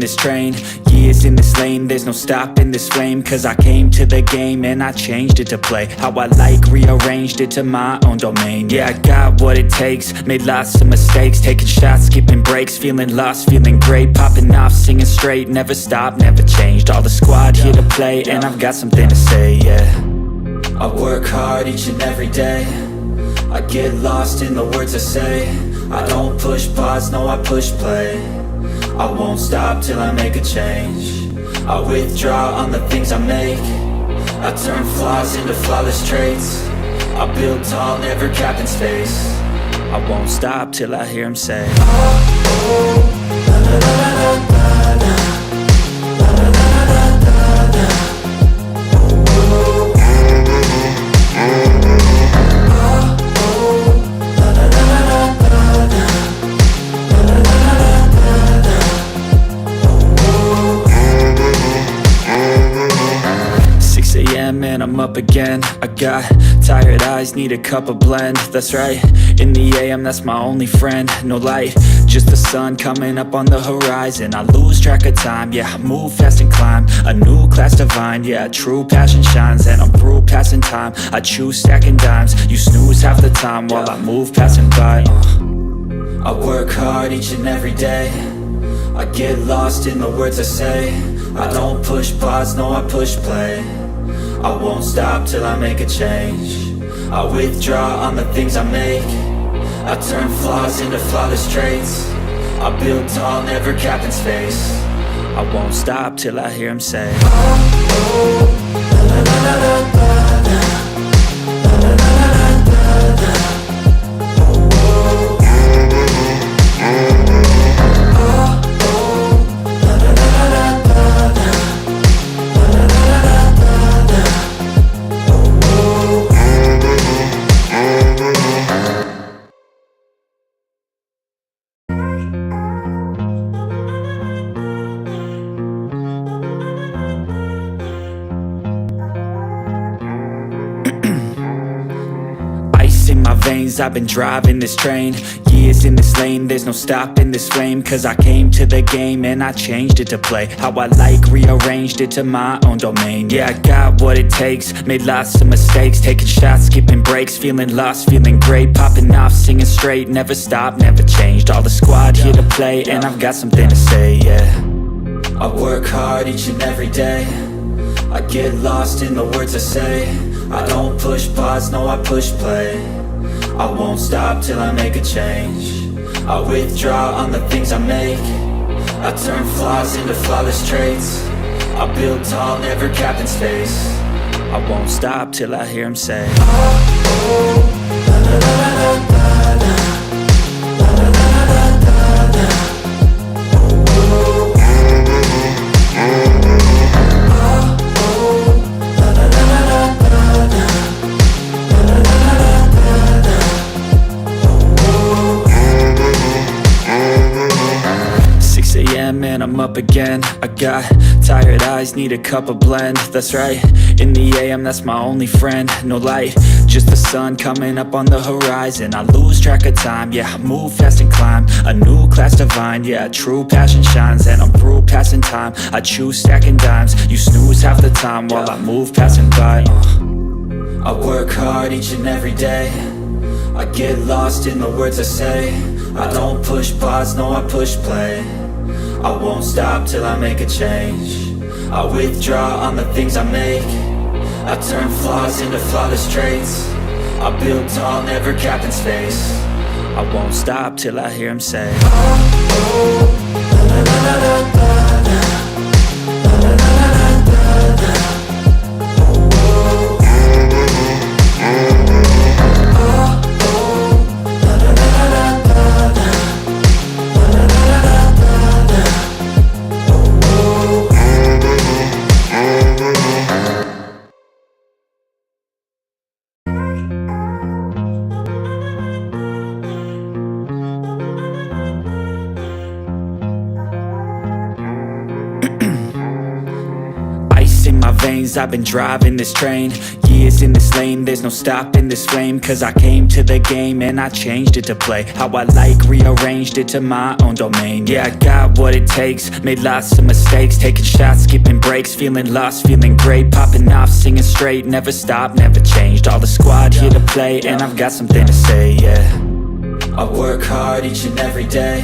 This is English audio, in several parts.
this train, years in this lane, there's no stopping this flame. Cause I came to the game and I changed it to play how I like, rearranged it to my own domain. Yeah, I got what it takes, made lots of mistakes, taking shots, skipping breaks, feeling lost, feeling great, popping off, singing straight, never stopped, never changed. All the squad here to play and I've got something to say, yeah. I work hard each and every day, I get lost in the words I say. I don't push pause, no, I push play. I won't stop till I make a change. I withdraw on the things I make. I turn flaws into flawless traits. I build tall, never capped in space. I won't stop till I hear him say, oh, oh, la la la la la la, la la la la la la, oh, oh, and I'm up again. I got tired eyes, need a cup of blend. That's right, in the AM, that's my only friend. No light, just the sun coming up on the horizon. I lose track of time, yeah, I move fast and climb a new class divine, yeah, true passion shines. And I'm through passing time, I choose stacking dimes. You snooze half the time while I move passing by. I work hard each and every day, I get lost in the words I say. I don't push pause, no, I push play. I won't stop till I make a change. I withdraw on the things I make. I turn flaws into flawless traits. I build tall, never capped in space. I won't stop till I hear him say, oh, oh, la la la la la la, la la la la la la. I've been driving this train, years in this lane, there's no stopping this flame. Cause I came to the game and I changed it to play how I like, rearranged it to my own domain. Yeah, I got what it takes, made lots of mistakes, taking shots, skipping breaks, feeling lost, feeling great, popping off, singing straight, never stopped, never changed. All the squad here to play and I've got something to say, yeah. I work hard each and every day, I get lost in the words I say. I don't push pause, no, I push play. I won't stop till I make a change. I withdraw on the things I make. I turn flaws into flawless traits. I build tall, never capped in space. I won't stop till I hear him say, oh, oh, la la la la la la, la la la la la la, oh, oh, and I'm up again. I got tired eyes, need a cup of blend. That's right, in the AM, that's my only friend. No light, just the sun coming up on the horizon. I lose track of time, yeah, I move fast and climb a new class divine, yeah, true passion shines. And I'm through passing time, I choose stacking dimes. You snooze half the time while I move passing by. I work hard each and every day, I get lost in the words I say. I don't push pause, no, I push play. I won't stop till I make a change. I withdraw on the things I make. I turn flaws into flawless traits. I build tall, never capped in space. I won't stop till I hear him say, oh, oh, la la la la la la, la la la la la la. veins, I've been driving this train. Years in this lane, there's no stopping this flame. Cause I came to the game and I changed it to play how I like, rearranged it to my own domain. Yeah, I got what it takes, made lots of mistakes, taking shots, skipping breaks, feeling lost, feeling great, popping off, singing straight, never stopped, never changed. All the squad here to play, and I've got something to say, yeah. I work hard each and every day,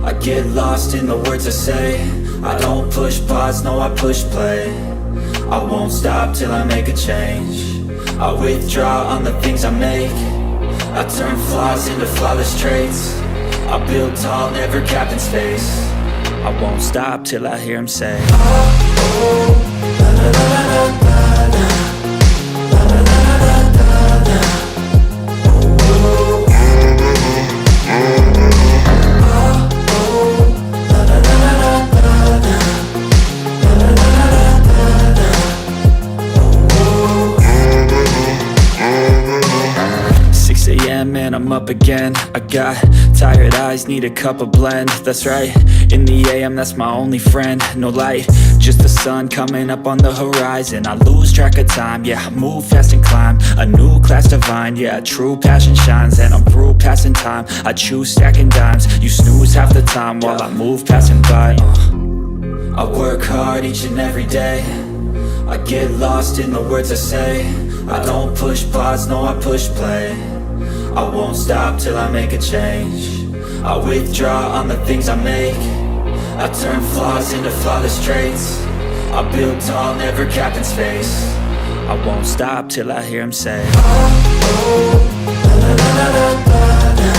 I get lost in the words I say. I don't push pause, no I push play. I won't stop till I make a change. I withdraw on the things I make. I turn flaws into flawless traits. I build tall, never capped in space. I won't stop till I hear him say, oh, oh, la, la, la, la, la, la. And I'm up again. I got tired eyes, need a cup of blend. That's right, in the AM, that's my only friend. No light, just the sun coming up on the horizon. I lose track of time, yeah, I move fast and climb a new class divine, yeah, true passion shines. And I'm through passing time, I choose stacking dimes. You snooze half the time while I move passing by. I work hard each and every day, I get lost in the words I say. I don't push pause, no I push play. I won't stop till I make a change. I withdraw on the things I make. I turn flaws into flawless traits. I build tall, never capped in space. I won't stop till I hear him say, oh, oh, la, la, la, la, la, la.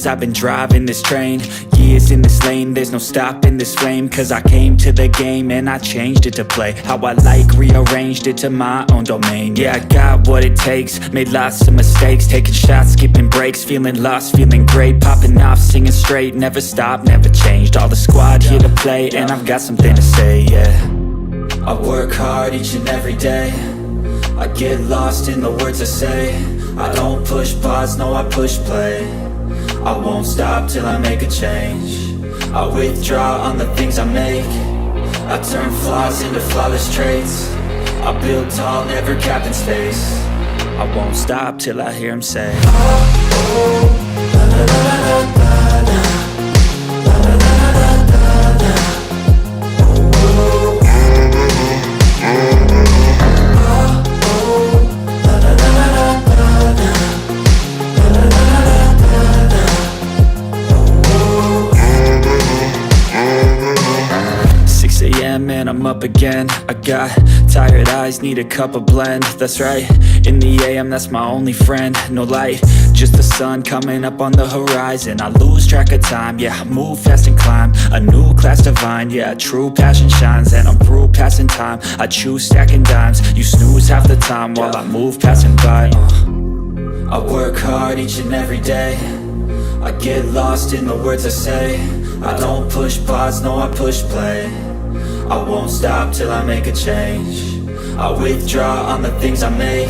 I've been driving this train, years in this lane, there's no stopping this flame. Cause I came to the game and I changed it to play how I like, rearranged it to my own domain. Yeah, I got what it takes, made lots of mistakes, taking shots, skipping breaks, feeling lost, feeling great, popping off, singing straight, never stopped, never changed. All the squad here to play, and I've got something to say, yeah. I work hard each and every day, I get lost in the words I say. I don't push pause, no I push play. I won't stop till I make a change. I withdraw on the things I make. I turn flaws into flawless traits. I build tall, never capped in space. I won't stop till I hear him say, oh, oh, la, la, la, la, la, la. And I'm up again. I got tired eyes, need a cup of blend. That's right, in the AM, that's my only friend. No light, just the sun coming up on the horizon. I lose track of time, yeah, I move fast and climb a new class divine, yeah, true passion shines. And I'm through passing time, I choose stacking dimes. You snooze half the time while I move passing by. I work hard each and every day, I get lost in the words I say. I don't push pause, no I push play. I won't stop till I make a change. I withdraw on the things I make.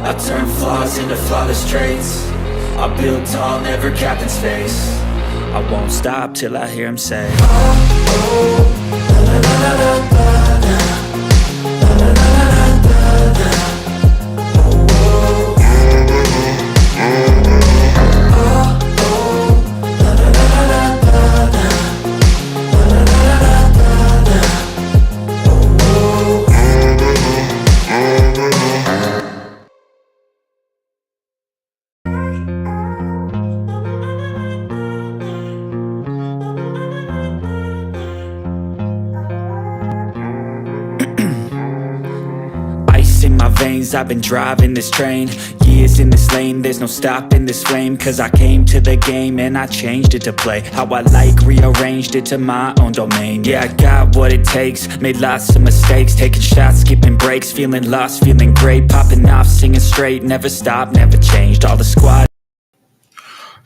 I turn flaws into flawless traits. I build tall, never capped in space. I won't stop till I hear him say, oh, oh, la, la, la, la, la, la. I've been driving this train, Years in this lane, there's no stopping this flame. Cause I came to the game and I changed it to play how I like, rearranged it to my own domain. Yeah, I got what it takes, made lots of mistakes, taking shots, skipping breaks, feeling lost, feeling great, popping off, singing straight, never stopped, never changed. All the squad.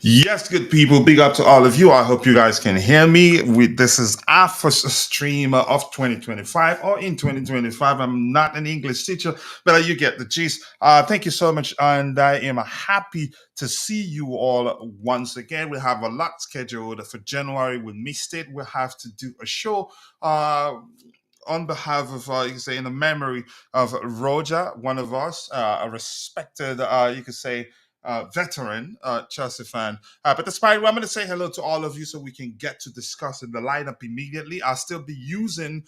Yes, good people. Big up to all of you. I hope you guys can hear me. This is our first stream of 2025 or in 2025. I'm not an English teacher, but you get the gist. Thank you so much. And I am happy to see you all once again. We have a lot scheduled for January. We missed it. We have to do a show. On behalf of, you can say, in the memory of Roger, one of us, a respected, you could say, veteran Chelsea fan. But despite, I'm going to say hello to all of you so we can get to discussing the lineup immediately. I'll still be using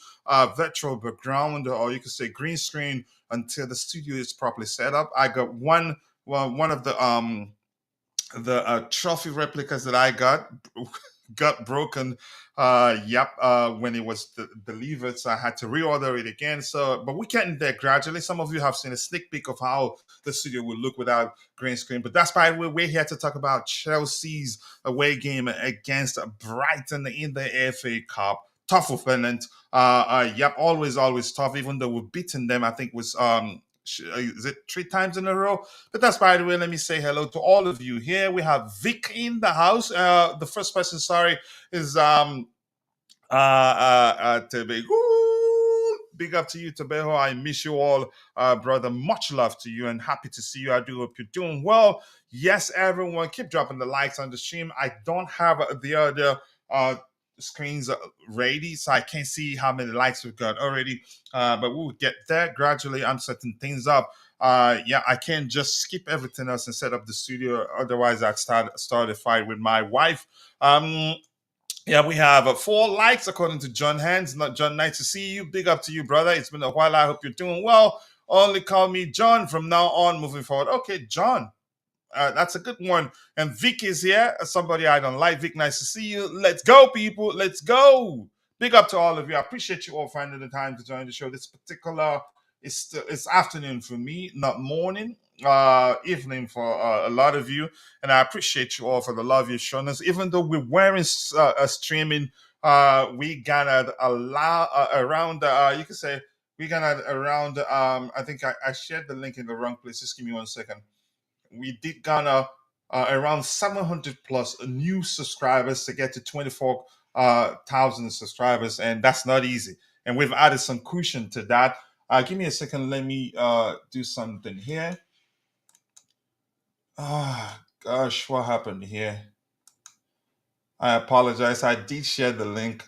virtual background, or you could say green screen, until the studio is properly set up. I got one of the trophy replicas that I got broken when it was delivered, so I had to reorder it again. So but we're getting there gradually. Some of you have seen a sneak peek of how the studio will look without green screen, but that's why we're here to talk about Chelsea's away game against Brighton in the FA Cup. Tough opponent. Always tough, even though we've beaten them. I think it was is it 3 times in a row? But that's, by the way, let me say hello to all of you here. We have Vic in the house. The first person, sorry, is Tebe. Ooh, big up to you, Tebeho. I miss you all, brother. Much love to you and happy to see you. I do hope you're doing well. Yes, everyone, keep dropping the likes on the stream. I don't have the other screens ready, so I can't see how many likes we've got already. But we'll get there gradually. I'm setting things up. I can't just skip everything else and set up the studio. Otherwise, I'd start a fight with my wife. We have 4 likes according to John Hands. Not John, nice to see you. Big up to you, brother. It's been a while. I hope you're doing well. Only call me John from now on, moving forward. Okay, John. That's a good one. And Vic is here. Somebody I don't like. Vic, nice to see you. Let's go, people. Let's go. Big up to all of you. I appreciate you all finding the time to join the show. This particular it's afternoon for me, not morning. Evening for a lot of you, and I appreciate you all for the love you've shown us. Even though we weren't streaming, we gathered a lot around. You could say we gathered around. I think I shared the link in the wrong place. Just give me 1 second. We did garner around 700 plus new subscribers to get to 24,000 subscribers, and that's not easy. And we've added some cushion to that. Give me a second. Let me do something here. Gosh, what happened here? I apologize. I did share the link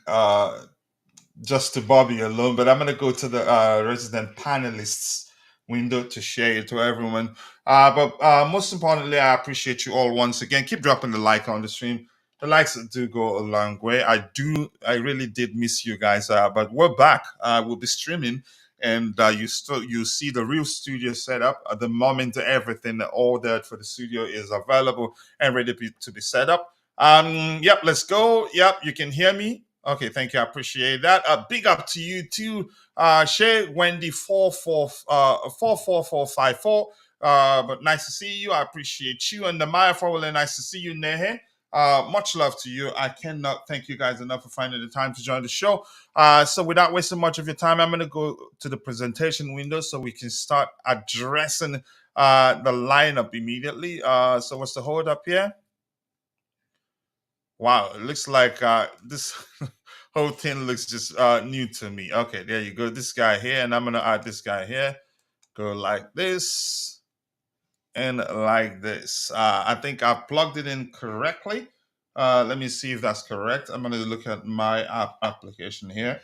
just to Bobby alone, but I'm going to go to the resident panelists window to share it to everyone. But most importantly, I appreciate you all once again. Keep dropping the like on the stream. The likes do go a long way. I really did miss you guys, but we're back. We'll be streaming. And you see the real studio set up at the moment. Everything ordered for the studio is available and ready to be set up. Let's go. Yep, you can hear me. Okay, thank you. I appreciate that. Big up to you too, Shay Wendy 44454. But nice to see you. I appreciate you. And the Maya Forward, nice to see you, Nehe. Much love to you. I cannot thank you guys enough for finding the time to join the show. So without wasting much of your time, I'm going to go to the presentation window so we can start addressing the lineup immediately. So what's the hold up here? Wow, it looks like this whole thing looks just new to me. Okay, there you go. This guy here, and I'm going to add this guy here. Go like this. And like this. I think I've plugged it in correctly. Let me see if that's correct. I'm going to look at my application here.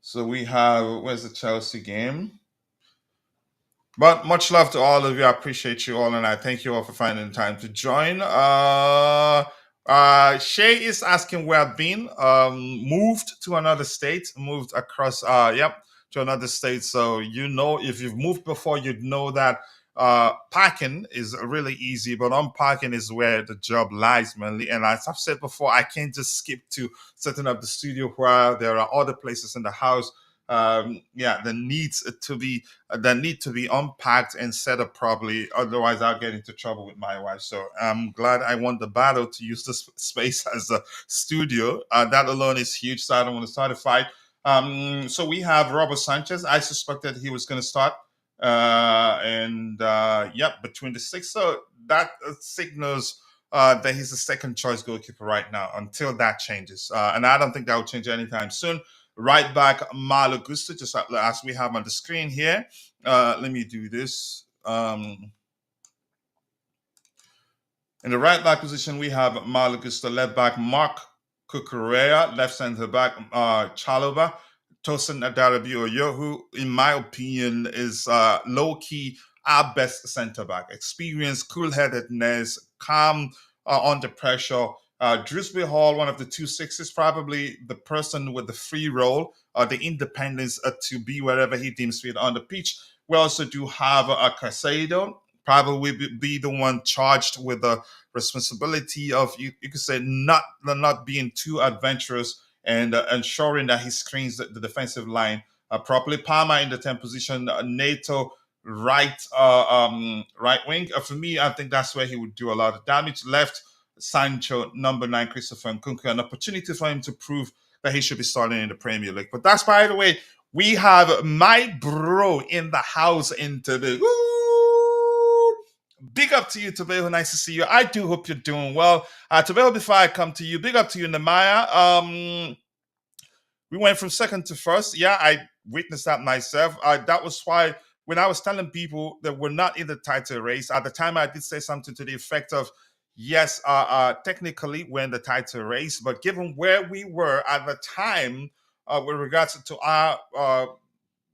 So we have, where's the Chelsea game? But much love to all of you. I appreciate you all, and I thank you all for finding the time to join. Shay is asking where I've been. Moved to another state, moved across, to another state. So, if you've moved before, you'd know that packing is really easy, but unpacking is where the job lies mainly. And as I've said before, I can't just skip to setting up the studio where there are other places in the house Yeah, that need to be unpacked and set up properly. Otherwise, I'll get into trouble with my wife. So I'm glad I won the battle to use this space as a studio. That alone is huge. So I don't want to start a fight. So we have Robert Sanchez. I suspected he was going to start. And yep, between the six. So that signals that he's the second choice goalkeeper right now until that changes. And I don't think that will change anytime soon. Right back, Malo Gusto, just as we have on the screen here. Let me do this. In the right back position, we have Malo Gusto, left back, Mark Cucurella, left center back, Chalobah, Tosin Adarabioyo, who, in my opinion, is low key our best center back. Experience, cool headedness, calm under pressure. Drewsbury Hall, one of the two sixes, probably the person with the free role, the independence to be wherever he deems fit on the pitch. We also do have Casado, probably be the one charged with the responsibility of, you could say, not being too adventurous and ensuring that he screens the defensive line properly. Palmer in the 10 position, NATO right wing. For me, I think that's where he would do a lot of damage. Left, Sancho, number 9, Christopher Nkunku, an opportunity for him to prove that he should be starting in the Premier League. But that's, by the way, we have my bro in the house in today. Woo! Big up to you, Tobeho. Nice to see you. I do hope you're doing well. Tobeho, before I come to you, big up to you, Nemaya. We went from second to first. Yeah, I witnessed that myself. That was why when I was telling people that we're not in the title race, at the time I did say something to the effect of, yes, technically we're in the title race, but given where we were at the time with regards to our,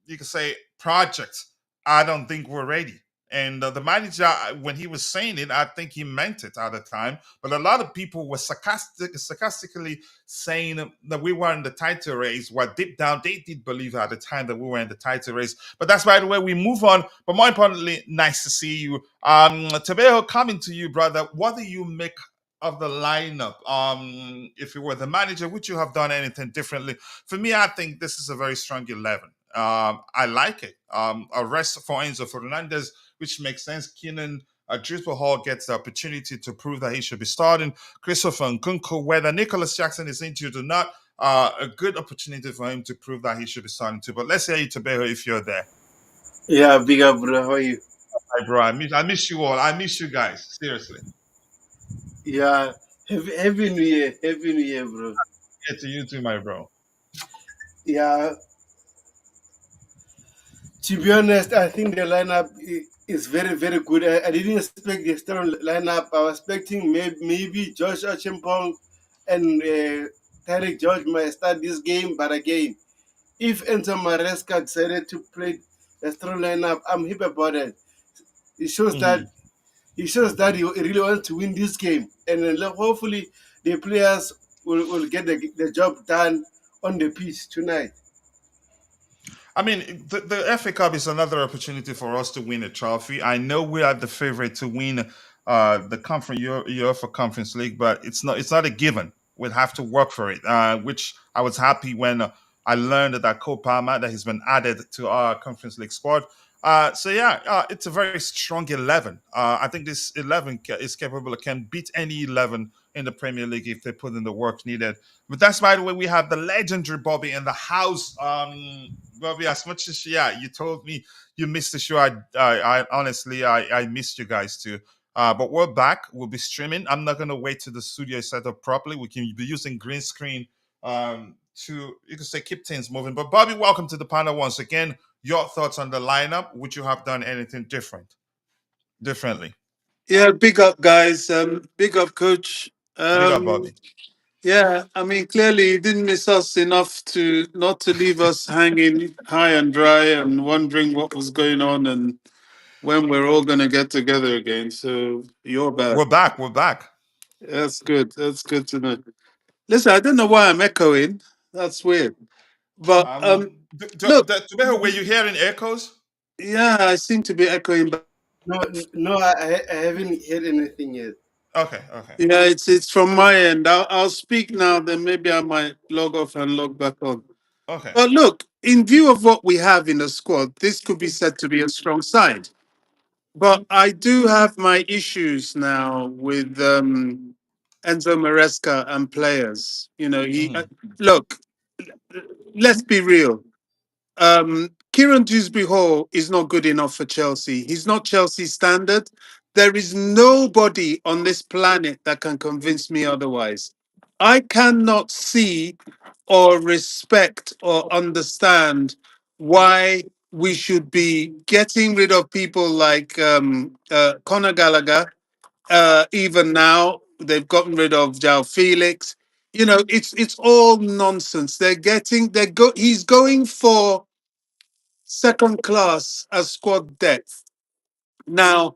you could say, project, I don't think we're ready. And the manager, when he was saying it, I think he meant it at the time. But a lot of people were sarcastically saying that we were in the title race. Well, deep down, they did believe at the time that we were in the title race. But that's, by the way, we move on. But more importantly, nice to see you. Tabeho, coming to you, brother. What do you make of the lineup? If you were the manager, would you have done anything differently? For me, I think this is a very strong 11. I like it. A rest for Enzo Fernandez, which makes sense. Keenan Dripper Hall gets the opportunity to prove that he should be starting. Christopher Nkunku, whether Nicholas Jackson is injured or not, a good opportunity for him to prove that he should be starting too. But let's hear you, Tabeho, if you're there. Yeah, big up, bro. How are you? Hi, bro. I miss you all. I miss you guys. Seriously. Yeah, happy New Year. Happy New Year, bro. Yeah, to you too, my bro. Yeah, to be honest, I think the lineup is very, very good. I didn't expect the strong lineup. I was expecting maybe Josh Achimpong and Tarek George might start this game. But again, if Enzo Maresca decided to play a strong lineup, I'm happy about it. It shows that he really wants to win this game, and hopefully the players will get the job done on the pitch tonight. I mean, the FA Cup is another opportunity for us to win a trophy. I know we are the favorite to win the conference UEFA Conference League, but it's not a given. We'll have to work for it. Which I was happy when I learned that Cole Palmer that has been added to our Conference League squad. So yeah, it's a very strong 11. I think this 11 is capable, can beat any 11 in the Premier League if they put in the work needed. But that's, by the way, we have the legendary Bobby in the house. Bobby, as much as you told me you missed the show. I honestly I missed you guys too. But we're back. We'll be streaming. I'm not gonna wait till the studio is set up properly. We can be using green screen to, you can say, keep things moving. But Bobby, welcome to the panel once again. Your thoughts on the lineup? Would you have done anything differently? Yeah, big up, guys. Big up, coach. Big up, Bobby. Yeah, I mean, clearly he didn't miss us enough to not to leave us hanging high and dry and wondering what was going on and when we're all going to get together again. So you're back. We're back. We're back. That's good. That's good to know. Listen, I don't know why I'm echoing. That's weird. But look, Were you hearing echoes? yeah, I seem to be echoing. No, I haven't heard anything yet. Okay. Yeah, it's from my end. I'll speak now. Then maybe I might log off and log back on. Okay. But look, in view of what we have in the squad, this could be said to be a strong side. But I do have my issues now with Enzo Maresca and players. You know, Mhm. look. Let's be real. Kieran Dewsbury Hall is not good enough for Chelsea. He's not Chelsea standard. There is nobody on this planet that can convince me otherwise. I cannot see or respect or understand why we should be getting rid of people like Conor Gallagher. Even now, they've gotten rid of Jao Felix. You know, it's all nonsense. He's going for second class as squad depth. Now,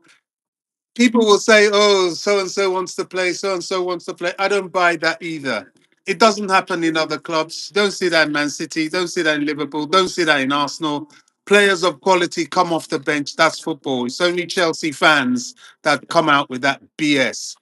people will say, oh, so and so wants to play, so and so wants to play. I don't buy that either. It doesn't happen in other clubs. Don't see that in Man City, don't see that in Liverpool, don't see that in Arsenal. Players of quality come off the bench. That's football. It's only Chelsea fans that come out with that BS.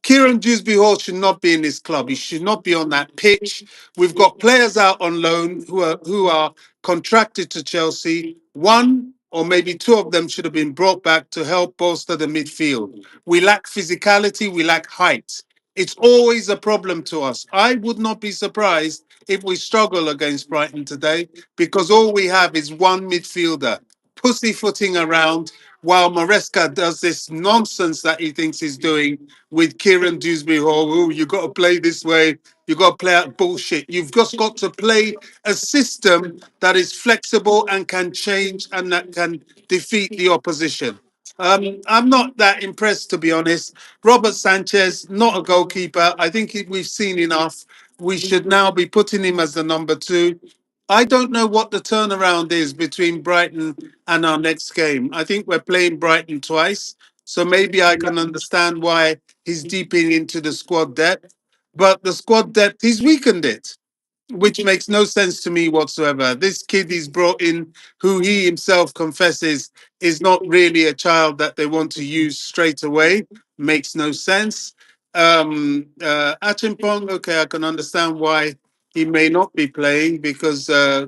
Kieran Dewsbury Hall should not be in this club. He should not be on that pitch. We've got players out on loan who are contracted to Chelsea. One or maybe two of them should have been brought back to help bolster the midfield. We lack physicality. We lack height. It's always a problem to us. I would not be surprised if we struggle against Brighton today because all we have is one midfielder pussyfooting around while Maresca does this nonsense that he thinks he's doing with Kieran Dewsbury Hall. Oh, you got to play this way. You got to play out bullshit. You've just got to play a system that is flexible and can change and that can defeat the opposition. I'm not that impressed, to be honest. Robert Sanchez, not a goalkeeper. I think we've seen enough. We should now be putting him as the number two. I don't know what the turnaround is between Brighton and our next game. I think we're playing Brighton twice. So maybe I can understand why he's deeping into the squad depth. But the squad depth, he's weakened it, which makes no sense to me whatsoever. This kid he's brought in, who he himself confesses is not really a child that they want to use straight away, makes no sense. Achimpong, okay, I can understand why he may not be playing because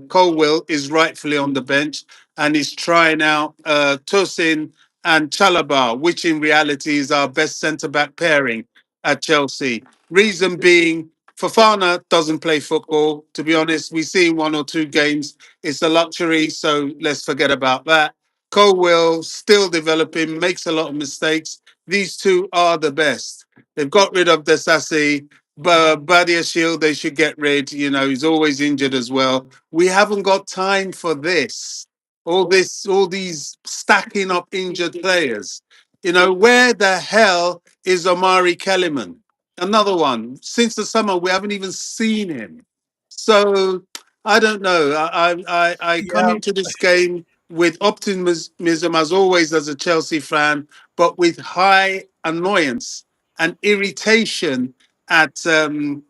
Colwell is rightfully on the bench and he's trying out Tosin and Chalabar, which in reality is our best centre back pairing at Chelsea. Reason being, Fafana doesn't play football. To be honest, we see one or two games. It's a luxury, so let's forget about that. Colwell still developing, makes a lot of mistakes. These two are the best. They've got rid of Desassi, but Badia Shield they should get rid. You know, he's always injured as well. We haven't got time for this. All these stacking up injured players. You know, where the hell is Omari Kellyman? Another one. Since the summer, we haven't even seen him. So I don't know. I come Yeah, into this game with optimism as always as a Chelsea fan, but with high annoyance and irritation at some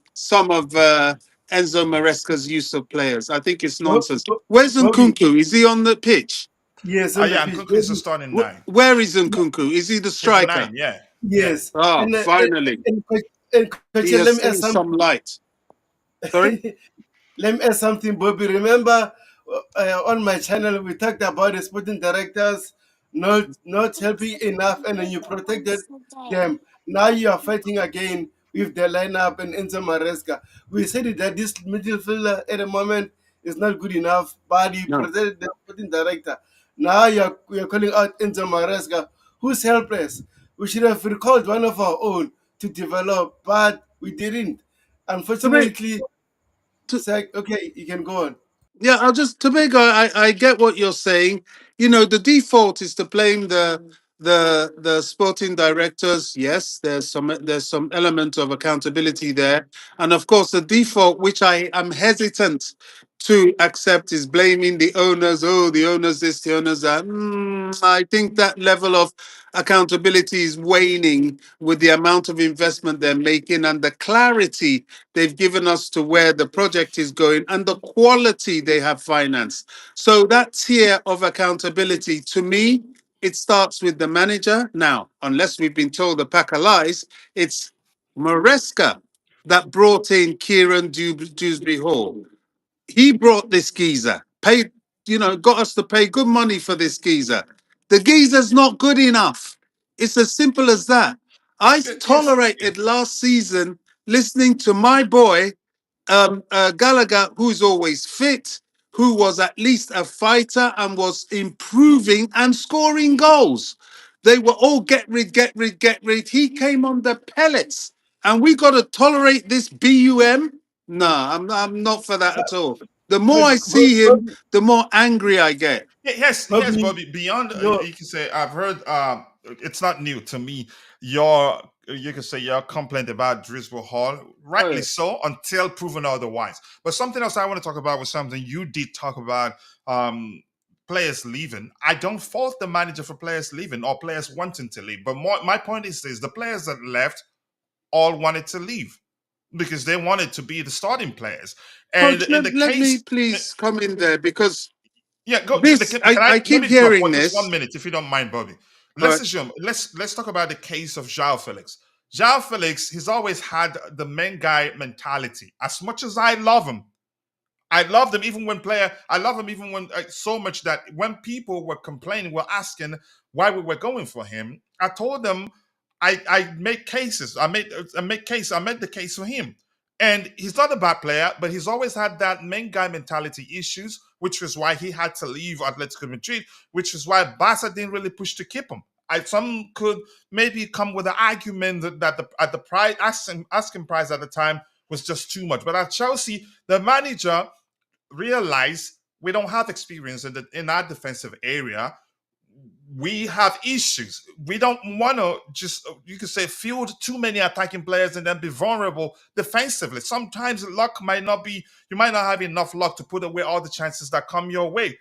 of Enzo Maresca's use of players. I think it's nonsense. Where's Bobby. Nkunku? Is he on the pitch? Yes, on the Yeah, pitch, Nkunku is a Bobby. starting nine. Where is Nkunku? Is he the He's the striker? nine. Yeah, yeah. Yes, Oh, and finally. Coach, He let has me ask seen some something. light. Sorry? Let me ask something, Bobby. Remember, on my channel we talked about the sporting directors not helping enough, and then you protected them. Now you are fighting again with the lineup and Enzo Maresca. We said it that this midfielder at the moment is not good enough, but you No. protected the sporting director. Now you're calling out Enzo Maresca, who's helpless. We should have recalled one of our own to develop, but we didn't. To me, Unfortunately, to, okay, you can go on. yeah, I'll just to make I get what you're saying. You know, the default is to blame the sporting directors. Yes, there's some element of accountability there, and of course the default, which I am hesitant to accept, is blaming the owners. Oh, the owners this, the owners that. I think that level of accountability is waning with the amount of investment they're making and the clarity they've given us to where the project is going and the quality they have financed. So that tier of accountability, to me, it starts with the manager. Now, unless we've been told a pack of lies, it's Maresca that brought in Kieran Dewsbury Hall. He brought this geezer. paid, got us to pay good money for this geezer. The geezer's not good enough. It's as simple as that. I Yes. tolerated last season listening to my boy Gallagher, who's always fit, who was at least a fighter and was improving and scoring goals. They were all get rid, get rid, get rid. He came on the pellets, and we got to tolerate this bum. No, I'm not for that at all. The more I see him, the more angry I get. Yes, Bobby, Bobby. Beyond, no, you can say I've heard. It's not new to me. Your, you can say your complaint about Driscoll Hall, Oh rightly yeah. so, until proven otherwise. But something else I want to talk about was something you did talk about. Players leaving. I don't fault the manager for players leaving or players wanting to leave. But my point is this: the players that left all wanted to leave because they wanted to be the starting players. And Coach, in the let me case, please come in there because yeah, go. this Can I I let keep me drop hearing one just this. 1 minute if you don't mind, Bobby? All Let's right. assume. Let's talk about the case of João Felix. João Felix, he's always had the main guy mentality. As much as I love him, I loved him even when player. I love him even when so much that when people were complaining, were asking why we were going for him, I told them I make cases. I made the case for him, and he's not a bad player, but he's always had that main guy mentality issues, which was why he had to leave Atletico Madrid, which is why Barca didn't really push to keep him. Some could maybe come with an argument that the at the price asking price at the time was just too much, but at Chelsea, the manager realize we don't have experience in our defensive area. We have issues. We don't want to just, you could say, field too many attacking players and then be vulnerable defensively. Sometimes luck might not be, you might not have enough luck to put away all the chances that come your way.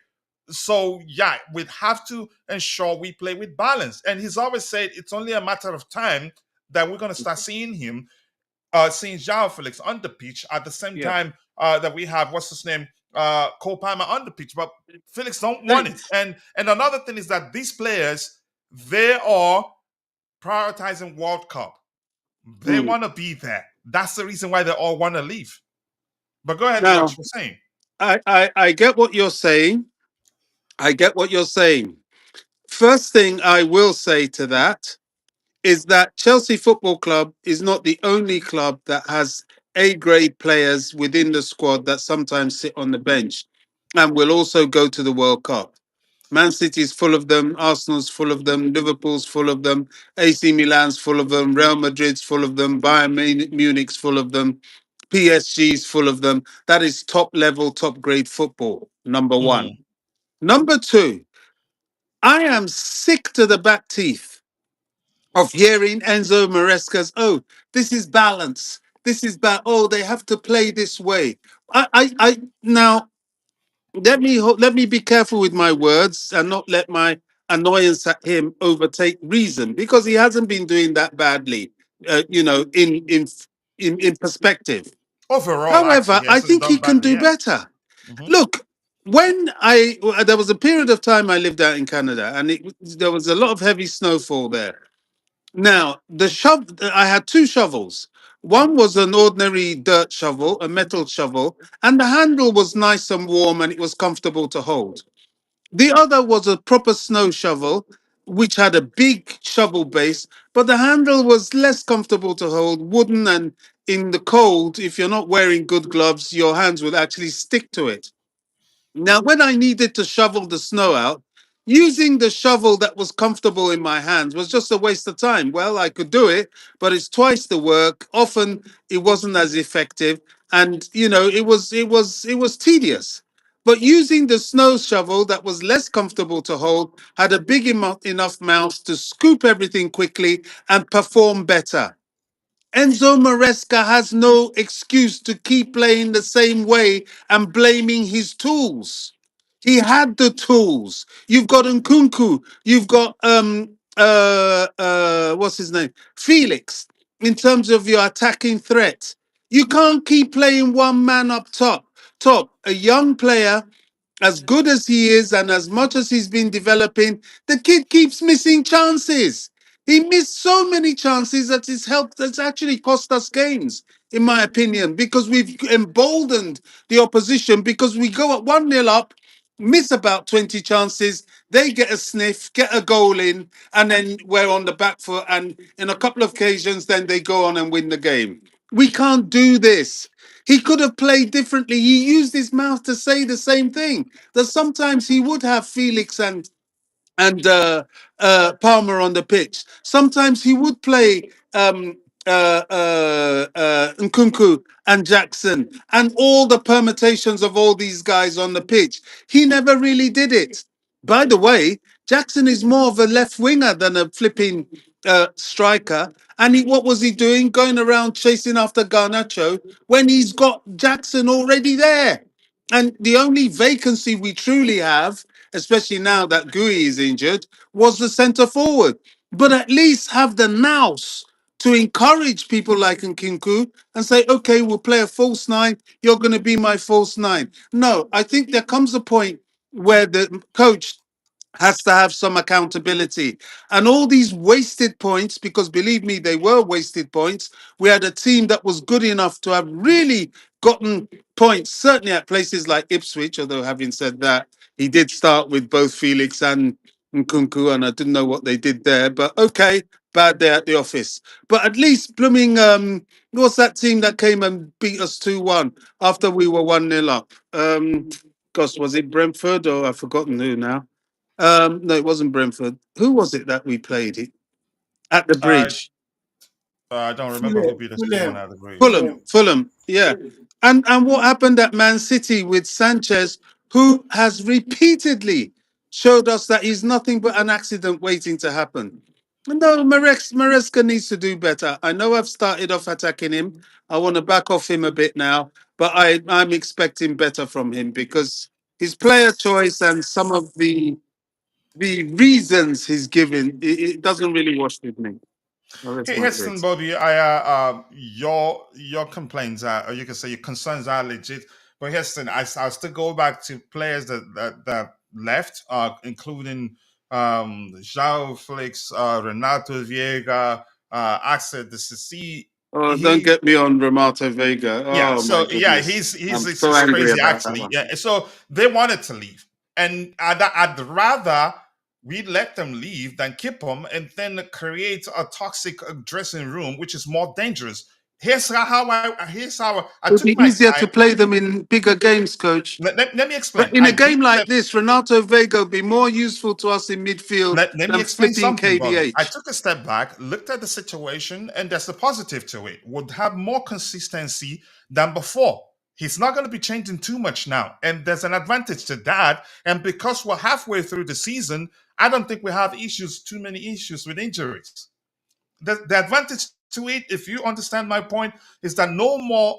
So, yeah, we have to ensure we play with balance. And he's always said it's only a matter of time that we're going to start seeing him seeing João Felix on the pitch at the same Yeah. time that we have what's his name, Cole Palmer on the pitch, but Felix don't Let, want it. And another thing is that these players they are prioritizing World Cup. They mm. want to be there. That's the reason why they all want to leave. But go ahead, what Now, you're saying. I get what you're saying. I get what you're saying. First thing I will say to that is that Chelsea Football Club is not the only club that has A grade players within the squad that sometimes sit on the bench and will also go to the World Cup. Man City's full of them, Arsenal's full of them, Liverpool's full of them, AC Milan's full of them, Real Madrid's full of them, Bayern Munich's full of them, PSG's full of them. That is top level, top grade football, number one. Mhm. Number two, I am sick to the back teeth of hearing Enzo Maresca's, oh, this is balance. This is bad. Oh, they have to play this way. Now let me be careful with my words and not let my annoyance at him overtake reason because he hasn't been doing that badly. In perspective. Overall, actually, However, he I hasn't think he done can badly do yet. better. Mhm. Look, there was a period of time I lived out in Canada, and there was a lot of heavy snowfall there. Now, I had two shovels. One was an ordinary dirt shovel, a metal shovel, and the handle was nice and warm and it was comfortable to hold. The other was a proper snow shovel, which had a big shovel base, but the handle was less comfortable to hold, wooden, and in the cold, if you're not wearing good gloves, your hands would actually stick to it. Now, when I needed to shovel the snow out, using the shovel that was comfortable in my hands was just a waste of time. Well, I could do it, but it's twice the work. Often it wasn't as effective, and it was tedious. But using the snow shovel that was less comfortable to hold had a big enough mouth to scoop everything quickly and perform better. Enzo Maresca has no excuse to keep playing the same way and blaming his tools. He had the tools. You've got Nkunku. You've got what's his name? Felix. In terms of your attacking threat, you can't keep playing one man up top. A young player, as good as he is and as much as he's been developing, the kid keeps missing chances. He missed so many chances that that's actually cost us games, in my opinion, because we've emboldened the opposition because we go at 1-0 up. miss about 20 chances, they get a sniff, get a goal in, and then we're on the back foot. And in a couple of occasions, then they go on and win the game. We can't do this. He could have played differently. He used his mouth to say the same thing. That sometimes he would have Felix and Palmer on the pitch. Sometimes he would play Nkunku and Jackson and all the permutations of all these guys on the pitch. He never really did it. By the way, Jackson is more of a left winger than a flipping striker. And what was he doing? Going around chasing after Garnacho when he's got Jackson already there. And the only vacancy we truly have, especially now that Gui is injured, was the centre forward. But at least have the nous to encourage people like Nkunku and say, okay, we'll play a false nine. You're going to be my false nine. No, I think there comes a point where the coach has to have some accountability. And all these wasted points, because believe me, they were wasted points. We had a team that was good enough to have really gotten points, certainly at places like Ipswich, although having said that, he did start with both Felix and Nkunku, and I didn't know what they did there. But okay, bad day at the office. But at least blooming, what's that team that came and beat us 2-1 after we were 1-0 up? Gosh, was it Brentford or I've forgotten who now? No, it wasn't Brentford. Who was it that we played it at the I bridge? I don't remember who Fulham, beat us 2-1 Fulham, out of the bridge. Fulham. Fulham, yeah. And what happened at Man City with Sanchez, who has repeatedly showed us that he's nothing but an accident waiting to happen. No, Maresca needs to do better. I know I've started off attacking him. I want to back off him a bit now, but I'm expecting better from him because his player choice and some of the reasons he's given, it doesn't really wash with me. Well, that's Hey, my listen, bit. Bobby. Your complaints are, or you can say your concerns are legit. But listen, I'll still go back to players that left, including João Felix, Renato Viega, Axel de Sissi. Oh, don't He get me on Renato Vega. Yeah, Oh my so yeah, goodness. I'm it's so just angry crazy about that actually. one. Yeah, so they wanted to leave, and I'd rather we let them leave than keep them and then create a toxic dressing room, which is more dangerous. Here's how I It would took be my easier to time. play them in bigger games, coach. Let me But explain. in a game like this, Renato Vega would be more useful to us in midfield Let me than explain flipping something, Bobby. I KDH. took a step back, looked at the situation, and there's a positive to it. Would have more consistency than before. He's not going to be changing too much now. And there's an advantage to that. And because we're halfway through the season, I don't think we have too many issues with injuries. The advantage to it, if you understand my point, is that no more,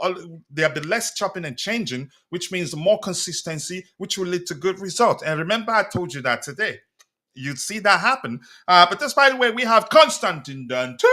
there'll be less chopping and changing, which means more consistency, which will lead to good results. And remember, I told you that today. You'd see that happen. But this, by the way, we have Constantine Dante.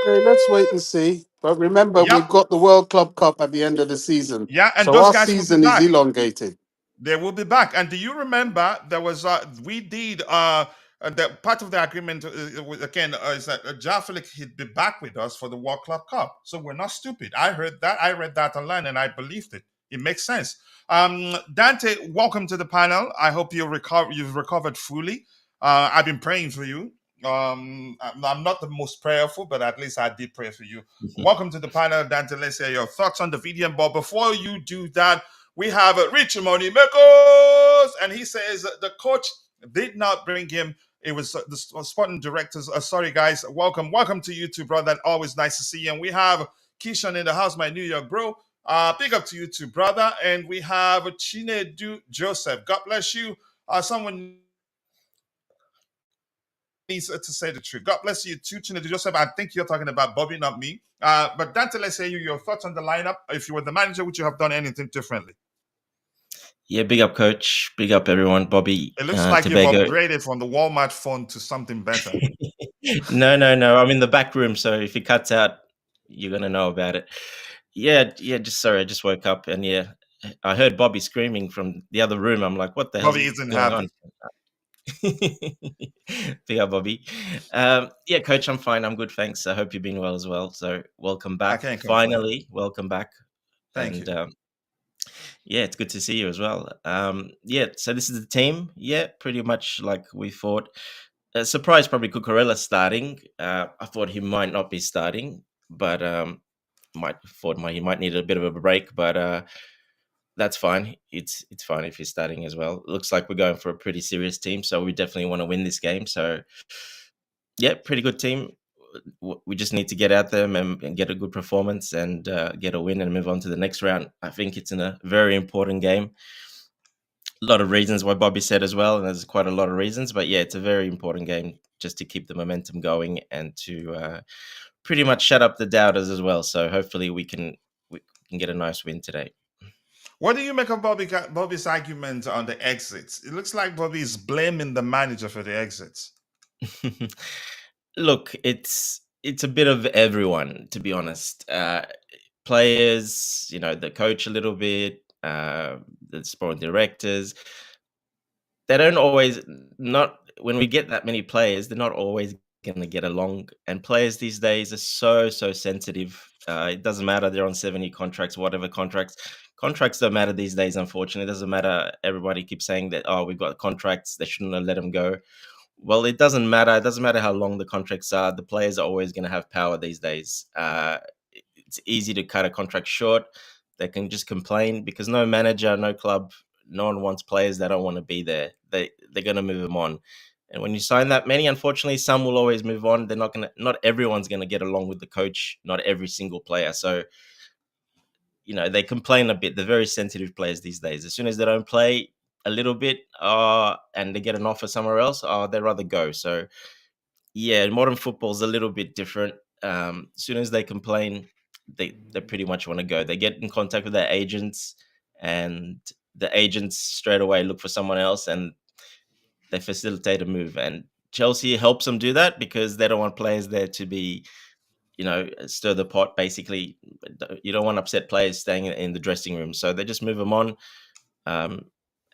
Okay, let's wait and see. But remember, Yep. we've got the World Club Cup at the end of the season. Yeah, and So those our guys will be season is back. elongated. They will be back. And do you remember there was we did the part of the agreement again is that Jaffelik he'd be back with us for the World Club Cup. So we're not stupid. I heard that. I read that online and I believed it. It makes sense. Dante, welcome to the panel. I hope you've recovered fully. I've been praying for you. I'm not the most prayerful, but at least I did pray for you. Welcome to the panel, Dante. Let's hear your thoughts on the video. But before you do that, we have Richie Money Makers, and he says the coach did not bring him. It was the sporting directors. Sorry, guys. Welcome to you too, brother. Always nice to see you. And we have Keishan in the house, my New York bro. Big up to you too, brother. And we have Chinedu Joseph. God bless you. Someone needs to say the truth. God bless you too, Chinedu Joseph. I think you're talking about Bobby, not me. But Dante, let's hear your thoughts on the lineup. If you were the manager, would you have done anything differently? Yeah, big up, coach. Big up, everyone. Bobby, It looks like you've Tobago. upgraded from the Walmart phone to something better. No. I'm in the back room, so if it cuts out, you're gonna know about it. Yeah. Just sorry, I just woke up, and yeah, I heard Bobby screaming from the other room. I'm like, what the hell's Bobby isn't going happy. on? Big up, Bobby. Yeah, coach, I'm fine. I'm good, thanks. I hope you've been well as well. So welcome back. I can't complain. Finally, welcome back. Thank you. Yeah, it's good to see you as well. Yeah, so this is the team. Yeah, pretty much like we thought. Surprised probably Cucurella starting. I thought he might not be starting, but he might need a bit of a break. But that's fine. It's fine if he's starting as well. Looks like we're going for a pretty serious team, so we definitely want to win this game. So yeah, pretty good team. We just need to get out there and get a good performance and get a win and move on to the next round. I think it's in a very important game. A lot of reasons why Bobby said as well, and there's quite a lot of reasons. But yeah, it's a very important game just to keep the momentum going and to pretty much shut up the doubters as well. So hopefully we can get a nice win today. What do you make of Bobby's argument on the exits? It looks like Bobby is blaming the manager for the exits. Look, it's a bit of everyone, to be honest. Players, the coach a little bit, the sport directors. They don't always not when we get that many players, they're not always going to get along. And players these days are so sensitive. It doesn't matter they're on 70 contracts, whatever contracts. Contracts don't matter these days. Unfortunately, it doesn't matter. Everybody keeps saying that we've got contracts. They shouldn't have let them go. Well, it doesn't matter. It doesn't matter how long the contracts are. The players are always going to have power these days. It's easy to cut a contract short. They can just complain because no manager, no club, no one wants players that don't want to be there. They're going to move them on. And when you sign that many, unfortunately, some will always move on. Not everyone's going to get along with the coach. Not every single player. So, they complain a bit. They're very sensitive players these days. As soon as they don't play a little bit, and they get an offer somewhere else, they'd rather go. So, yeah, modern football's a little bit different. As soon as they complain, they pretty much want to go. They get in contact with their agents, and the agents straight away look for someone else, and they facilitate a move. And Chelsea helps them do that because they don't want players there to be, stir the pot. Basically, you don't want upset players staying in the dressing room, so they just move them on, and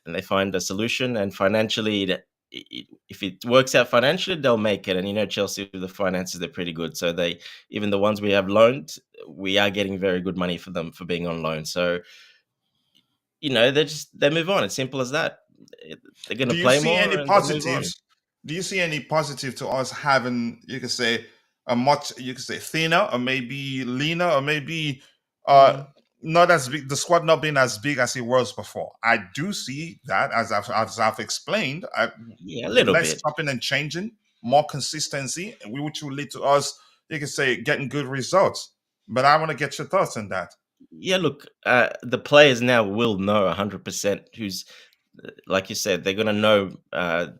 they find a solution. And financially, if it works out financially, they'll make it. And Chelsea with the finances, they're pretty good. So even the ones we have loaned, we are getting very good money for them for being on loan. So they move on. It's simple as that. They're going to Do you play see more any and they move on. positives? Do you see any positive to us having, you could say, a much, you could say, thinner or maybe leaner or maybe not as big, the squad not being as big as it was before? I do see that, as I've explained, Yeah, a little less bit. chopping and changing, more consistency, which will lead to us, you could say, getting good results. But I want to get your thoughts on that. Yeah, look, the players now will know 100% who's, like you said, they're going to know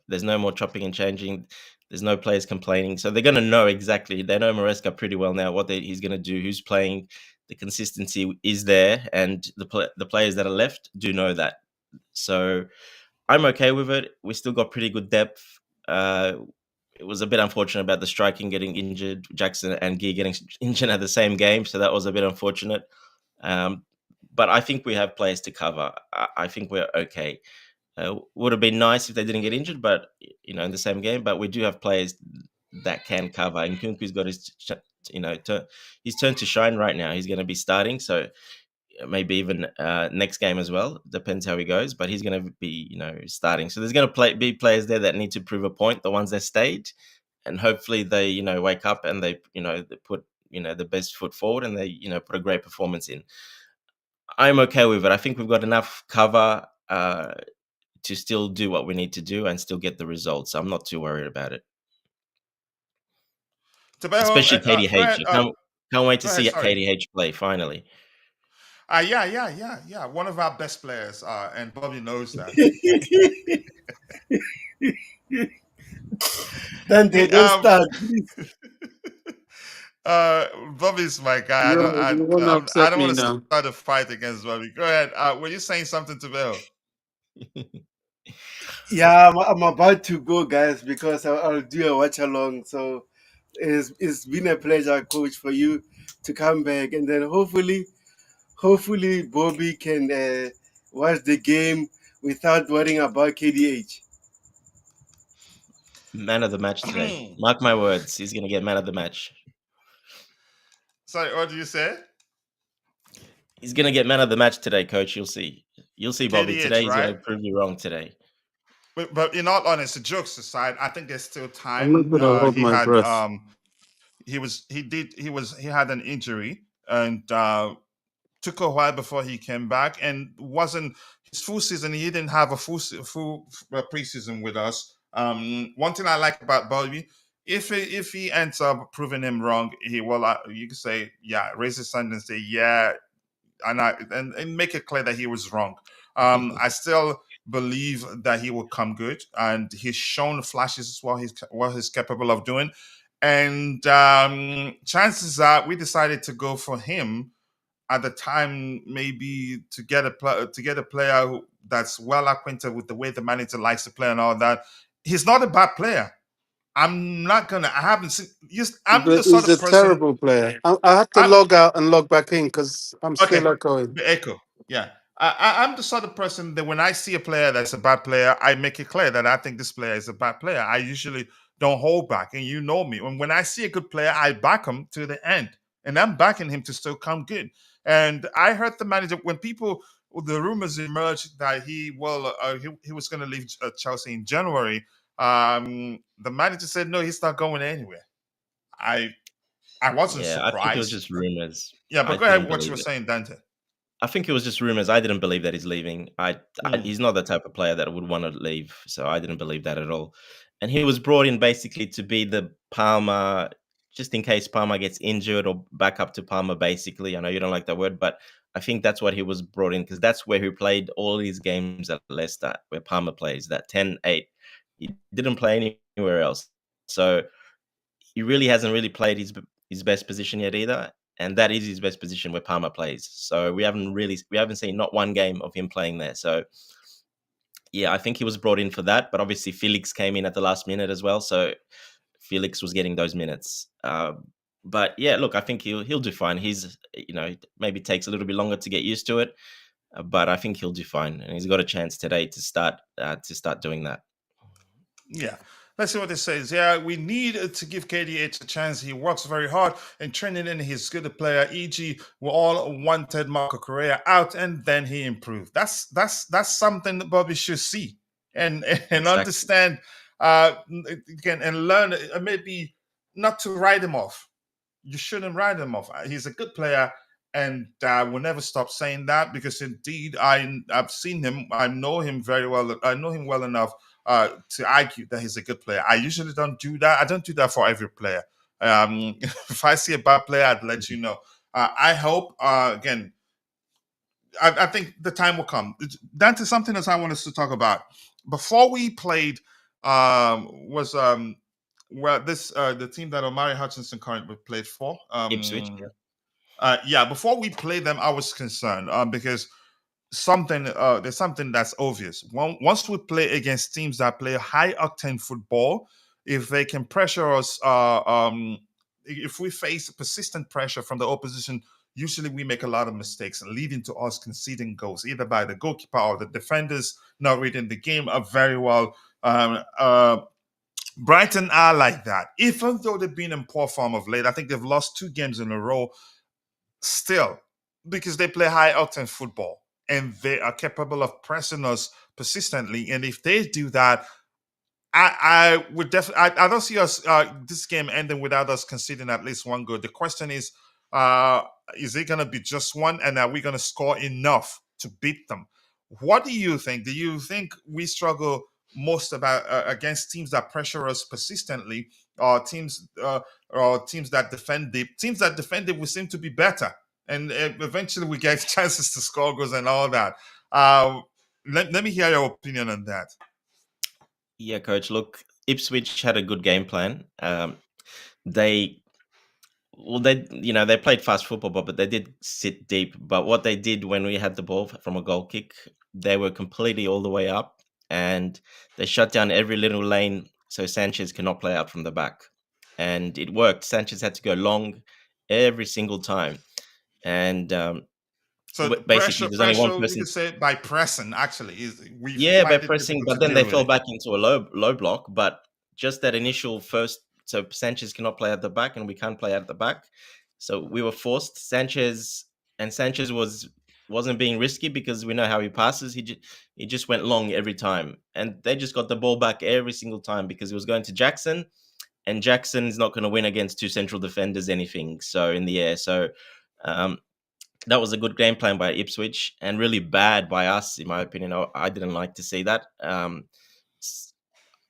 there's no more chopping and changing. There's no players complaining. So they're going to know exactly. They know Maresca pretty well now, what he's going to do, who's playing. The consistency is there, and the players that are left do know that. So I'm okay with it. We still got pretty good depth. It was a bit unfortunate about the striking getting injured, Jackson and Guiu getting injured at the same game. So that was a bit unfortunate. But I think we have players to cover. I think we're okay. Would have been nice if they didn't get injured, but in the same game. But we do have players that can cover. And Nkunku's got his turn to shine right now. He's going to be starting, so maybe even next game as well. Depends how he goes, but he's going to be starting. So there's going to be players there that need to prove a point. The ones that stayed, and hopefully they wake up and they put the best foot forward and they put a great performance in. I'm okay with it. I think we've got enough cover to still do what we need to do and still get the results. I'm not too worried about it. Especially KDH. Can't wait to see KDH play finally. Yeah. One of our best players, and Bobby knows that. Then they don't start. Bobby's my guy. I don't want to start a fight against Bobby. Go ahead. Were you saying something to Bill? Yeah, I'm about to go, guys, because I'll do a watch along. So it's been a pleasure, Coach, for you to come back, and then hopefully Bobby can watch the game without worrying about KDH. Man of the match today. Mark my words, he's going to get man of the match. Sorry, what did you say? He's going to get man of the match today, Coach. You'll see. You'll see, Bobby. KDH, Today he's going right? to prove you wrong today. But in all honesty, jokes aside, I think there's still I'm not time. gonna hold He my had breath. he had an injury and took a while before he came back and wasn't his full season. He didn't have a full preseason with us. One thing I like about Bobby, if he ends up proving him wrong, he will. You can say, yeah, raise his hand and say, yeah, and make it clear that he was wrong. I still believe that he will come good, and he's shown flashes what he's capable of doing. And chances are, we decided to go for him at the time, maybe to get a player that's well acquainted with the way the manager likes to play and all that. He's not a bad player. I'm not gonna. I haven't seen. I'm the sort He's of a person. terrible player. I had to I'm log out and log back in because I'm okay. still echoing. The echo. Yeah. I'm the sort of person that when I see a player that's a bad player, I make it clear that I think this player is a bad player. I usually don't hold back, and you know me. When I see a good player, I back him to the end, and I'm backing him to still come good. And I heard the manager when the rumors emerged that he was going to leave Chelsea in January. The manager said no, he's not going anywhere. I I wasn't Yeah, I think it was surprised. just rumors. Yeah, I but go ahead. didn't What you believe were it. saying, Dante. I think it was just rumors. I didn't believe that he's leaving. Mm. He's not the type of player that would want to leave, so I didn't believe that at all. And he was brought in basically to be the Palmer, just in case Palmer gets injured or back up to Palmer. Basically, I know you don't like that word, but I think that's what he was brought in because that's where he played all these games at Leicester, where Palmer plays that 10-8. He didn't play anywhere else, so he really hasn't really played his best position yet either, and that is his best position where Palmer plays. So we haven't seen not one game of him playing there. So yeah, I think he was brought in for that, but obviously Felix came in at the last minute as well, so Felix was getting those minutes. But yeah, look, I think he'll do fine. He's maybe takes a little bit longer to get used to it, but I think he'll do fine, and he's got a chance today to start doing that. Yeah. Let's see what this says. Yeah, we need to give KDH a chance. He works very hard and training in. He's good a player. E.g., we all wanted Marco Correa out, and then he improved. That's something that Bobby should see and Exactly. understand. Again, and learn. Maybe not to write him off. You shouldn't write him off. He's a good player, and I will never stop saying that because indeed I've seen him. I know him very well. I know him well enough to argue that he's a good player. I usually don't do that. I don't do that for every player. If I see a bad player, I'd let you know. I hope again. I think the time will come. That is something else I want us to talk about. Before we played, was well this the team that Omari Hutchinson currently played for. Ipswich. Yeah. Yeah, before we played them, I was concerned because there's something that's obvious. Once we play against teams that play high octane football, if they can pressure us, if we face persistent pressure from the opposition, usually we make a lot of mistakes, leading to us conceding goals, either by the goalkeeper or the defenders not reading the game very well. Brighton are like that. Even though they've been in poor form of late, I think they've lost 2 games in a row still because they play high octane football and they are capable of pressing us persistently. And if they do that, I would definitely. I don't see us this game ending without us conceding at least 1 goal. The question is it going to be just one, and are we going to score enough to beat them? What do you think? Do you think we struggle most about against teams that pressure us persistently, or teams that defend deep? Teams that defend deep, we seem to be better, and eventually we get chances to score goals and all that. Let me hear your opinion on that. Yeah, coach. Look, Ipswich had a good game plan. They they played fast football, but they did sit deep. But what they did when we had the ball from a goal kick, they were completely all the way up, and they shut down every little lane so Sanchez cannot play out from the back, and it worked. Sanchez had to go long every single time, and So basically there's only one pressure, we person. could say by pressing. Actually, is we Yeah, by find it pressing, difficult but to then they deal with fell it. back into a low block. But just that initial first, so Sanchez cannot play at the back, and we can't play at the back. So we were forced. Sanchez was wasn't being risky because we know how he passes. He just went long every time, and they just got the ball back every single time because he was going to Jackson, and Jackson's not going to win against two central defenders anything. So in the air, so um, that was a good game plan by Ipswich and really bad by us, in my opinion. I didn't like to see that.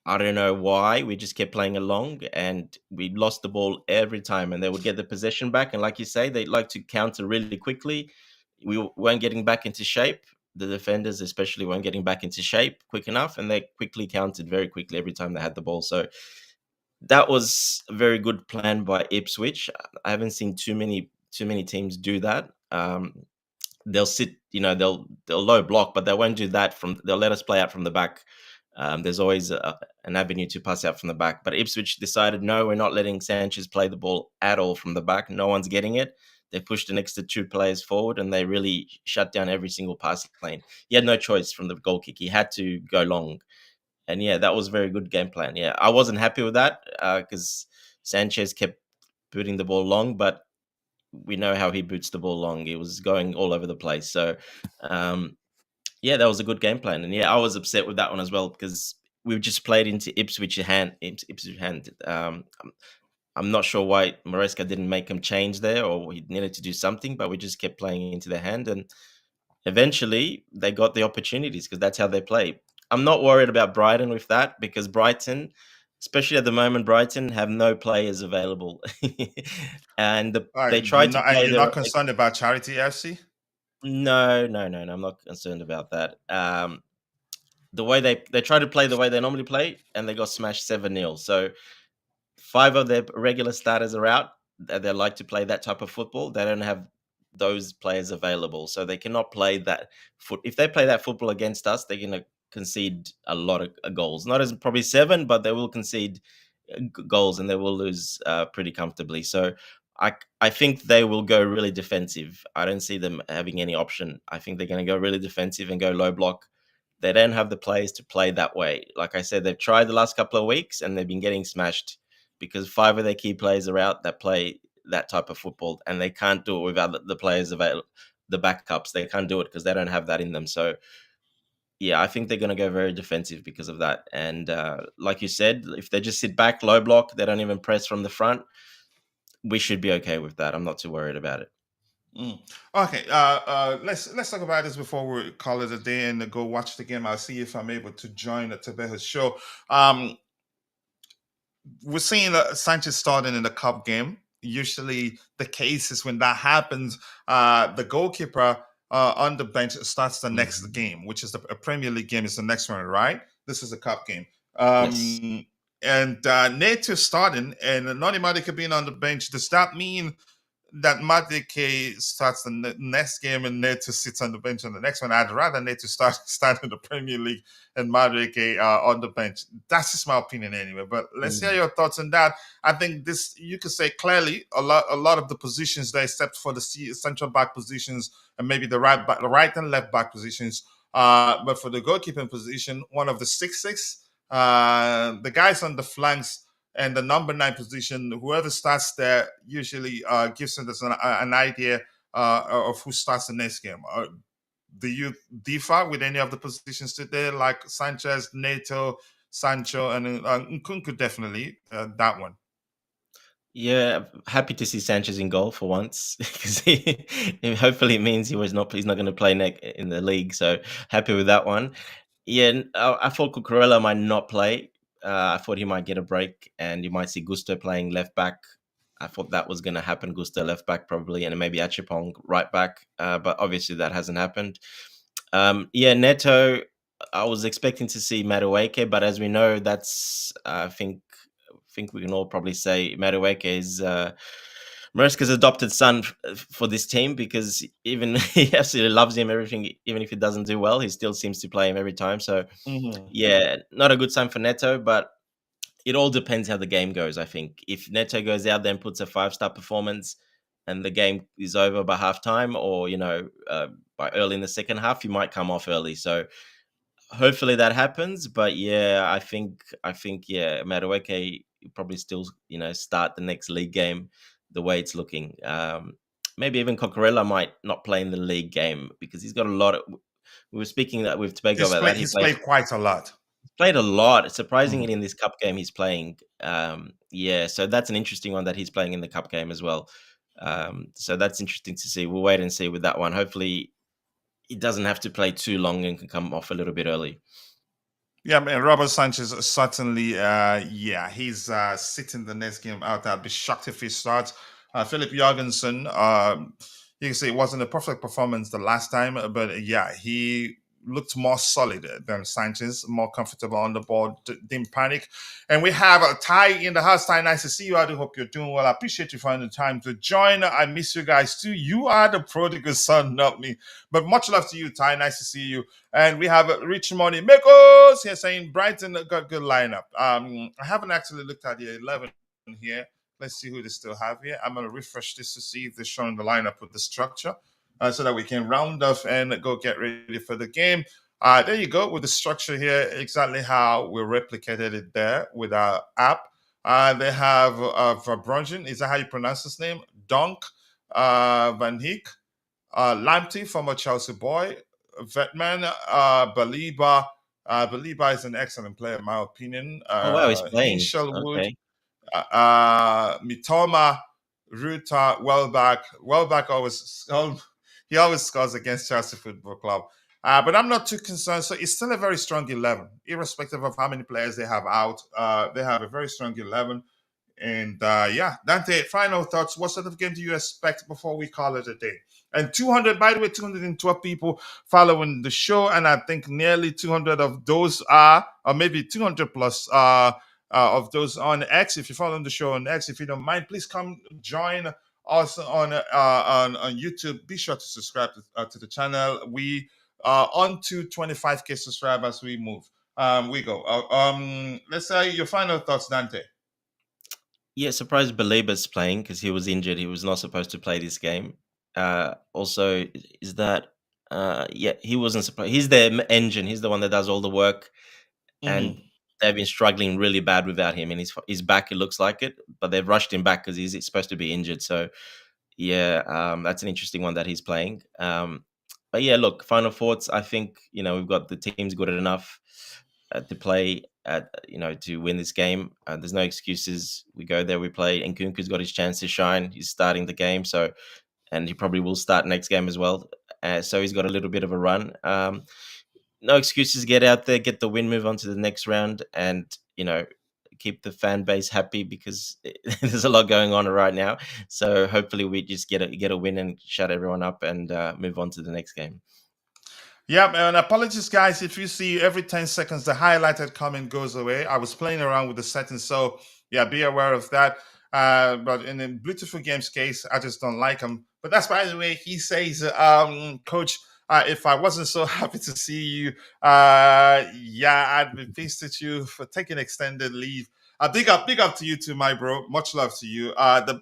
I don't know why. We just kept playing along and we lost the ball every time and they would get the possession back. And like you say, they like to counter really quickly. We weren't getting back into shape. The defenders, especially, weren't getting back into shape quick enough. And they quickly countered very quickly every time they had the ball. So that was a very good plan by Ipswich. I haven't seen too many teams do that. They'll sit, they'll low block, but they won't do that they'll let us play out from the back. There's always an avenue to pass out from the back. But Ipswich decided, no, we're not letting Sanchez play the ball at all from the back. No one's getting it. They pushed an extra two players forward and they really shut down every single pass lane. He had no choice from the goal kick. He had to go long. And yeah, that was a very good game plan. Yeah, I wasn't happy with that because Sanchez kept putting the ball long, but we know how he boots the ball long. It was going all over the place. So, yeah, that was a good game plan. And yeah, I was upset with that one as well because we just played into Ipswich hand. I'm not sure why Maresca didn't make him change there or he needed to do something, but we just kept playing into their hand. And eventually they got the opportunities because that's how they play. I'm not worried about Brighton with that because Brighton, especially at the moment, Brighton have no players available. And All right, they tried to play you're not concerned about Charity FC? No, no, no, no. I'm not concerned about that. The way they try to play the way they normally play, and they got smashed 7-0. So 5 of their regular starters are out. They like to play that type of football. They don't have those players available, so they cannot play that foot. If they play that football against us, they're gonna concede a lot of goals. Not as probably 7, but they will concede goals and they will lose pretty comfortably. So I think they will go really defensive. I don't see them having any option. I think they're going to go really defensive and go low block. They don't have the players to play that way. Like I said, they've tried the last couple of weeks and they've been getting smashed because 5 of their key players are out that play that type of football, and they can't do it without the players available, the backups. They can't do it because they don't have that in them. So yeah, I think they're going to go very defensive because of that. And like you said, if they just sit back, low block, they don't even press from the front, we should be okay with that. I'm not too worried about it. Okay, let's talk about this before we call it a day and go watch the game. I'll see if I'm able to join the Tabeja's show. We're seeing Sanchez starting in the cup game. Usually, the case is when that happens, the goalkeeper on the bench starts the next game, which is a Premier League game. Is the next one, right? This is a cup game. Yes. And Nato starting and Nonimadi being on the bench. Does that mean that Madueke starts the next game and Neto sits on the bench on the next one? I'd rather Neto start in the Premier League and Madueke on the bench. That's just my opinion anyway. But let's hear your thoughts on that. I think this, you could say clearly, a lot of the positions there, except for the central back positions and maybe the right and left back positions. But for the goalkeeping position, one of the 6-6, the guys on the flanks and the number 9 position, whoever starts there usually gives us an idea of who starts the next game. Do you differ with any of the positions today, like Sanchez, Neto, Sancho, and Nkunku? Definitely that one. Yeah, happy to see Sanchez in goal for once because hopefully it means he's not going to play in the league. So happy with that one. Yeah, I thought Cucurella might not play. I thought he might get a break and you might see Gusto playing left back. I thought that was going to happen. Gusto left back probably, and maybe Achipong right back. But obviously that hasn't happened. Yeah, Neto, I was expecting to see Madueke, but as we know, that's I think we can all probably say Madueke is Maresca's adopted son for this team because even he absolutely loves him. Everything, even if he doesn't do well, he still seems to play him every time. So yeah, not a good sign for Neto, but it all depends how the game goes. I think if Neto goes out there and puts a 5-star performance and the game is over by halftime or by early in the second half, you might come off early. So hopefully that happens. But yeah, I think yeah, Madueke probably still start the next league game the way it's looking. maybe even Coquerella might not play in the league game because he's got a lot of. We were speaking that with Tobago about that. He's played quite a lot. Played a lot. Surprisingly, in this cup game, he's playing. So that's an interesting one that he's playing in the cup game as well. So that's interesting to see. We'll wait and see with that one. Hopefully, he doesn't have to play too long and can come off a little bit early. Yeah, man, Robert Sanchez certainly, he's sitting the next game out. I'd be shocked if he starts. Philip Jorgensen, you can say it wasn't a perfect performance the last time, but yeah, he looked more solid than Sanchez, more comfortable on the ball, didn't panic. And we have a Ty in the house. Ty, nice to see you. I do hope you're doing well. I appreciate you finding the time to join. I miss you guys too. You are the prodigal son, not me. But much love to you, Ty. Nice to see you. And we have Rich Money Mekos here saying Brighton got good lineup. I haven't actually looked at the 11 here. Let's see who they still have here. I'm going to refresh this to see if they're showing the lineup with the structure. So that we can round off and go get ready for the game. There you go with the structure here, exactly how we replicated it there with our app. They have Verbruggen, is that how you pronounce his name? Donk, Van Heek, Lamptey, former Chelsea boy, Vetman, Baliba. Baliba is an excellent player, in my opinion. He's playing. Shelwood, Mitoma, Ruta, Welbeck always scores against Chelsea Football Club. But I'm not too concerned. So it's still a very strong 11, irrespective of how many players they have out. They have a very strong 11. And Dante, final thoughts. What sort of game do you expect before we call it a day? And 212 people following the show. And I think nearly 200 of those are, or maybe 200 plus of those on X. If you're following the show on X, if you don't mind, please come join us on YouTube. Be sure to subscribe to the channel. We are on to 25k subscribers. We move. We go. Let's say your final thoughts, Dante. Yeah, surprised Baliba's playing because he was injured. He was not supposed to play this game. Also, is that he wasn't supposed. He's the engine. He's the one that does all the work, and they've been struggling really bad without him. And his back, it looks like it, but they've rushed him back because he's supposed to be injured. So, that's an interesting one that he's playing. But yeah, look, final thoughts. I think we've got the teams good enough to play to win this game. There's no excuses. We go there, we play. And Nkunku's got his chance to shine. He's starting the game, and he probably will start next game as well. So he's got a little bit of a run. No excuses. Get out there, get the win, move on to the next round, and keep the fan base happy because there's a lot going on right now. So hopefully we just get a win and shut everyone up and move on to the next game. Yeah, and apologies, guys, if you see every 10 seconds the highlighted comment goes away. I was playing around with the settings, so yeah, be aware of that. But in the Beautiful Games case, I just don't like them. But that's, by the way, he says, Coach, if I wasn't so happy to see you, I'd be pissed at you for taking extended leave. Big up to you too, my bro. Much love to you. The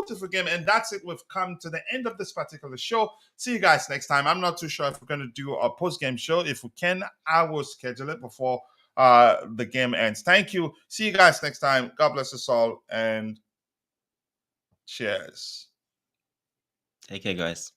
Beautiful Game. And that's it. We've come to the end of this particular show. See you guys next time. I'm not too sure if we're going to do a post-game show. If we can, I will schedule it before the game ends. Thank you. See you guys next time. God bless us all. And cheers. Take care, guys.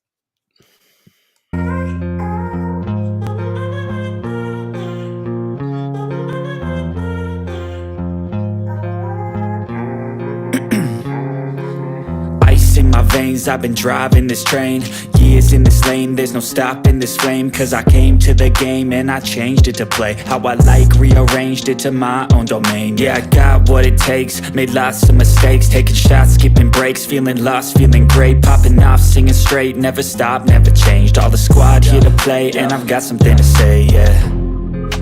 In my veins, I've been driving this train. Years in this lane, there's no stopping this flame. Cause I came to the game and I changed it to play how I like, rearranged it to my own domain. Yeah, I got what it takes, made lots of mistakes, taking shots, skipping breaks, feeling lost, feeling great, popping off, singing straight, never stopped, never changed. All the squad here to play and I've got something to say, yeah.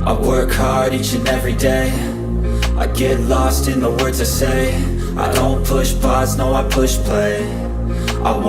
I work hard each and every day, I get lost in the words I say. I don't push pause, no I push play. I won't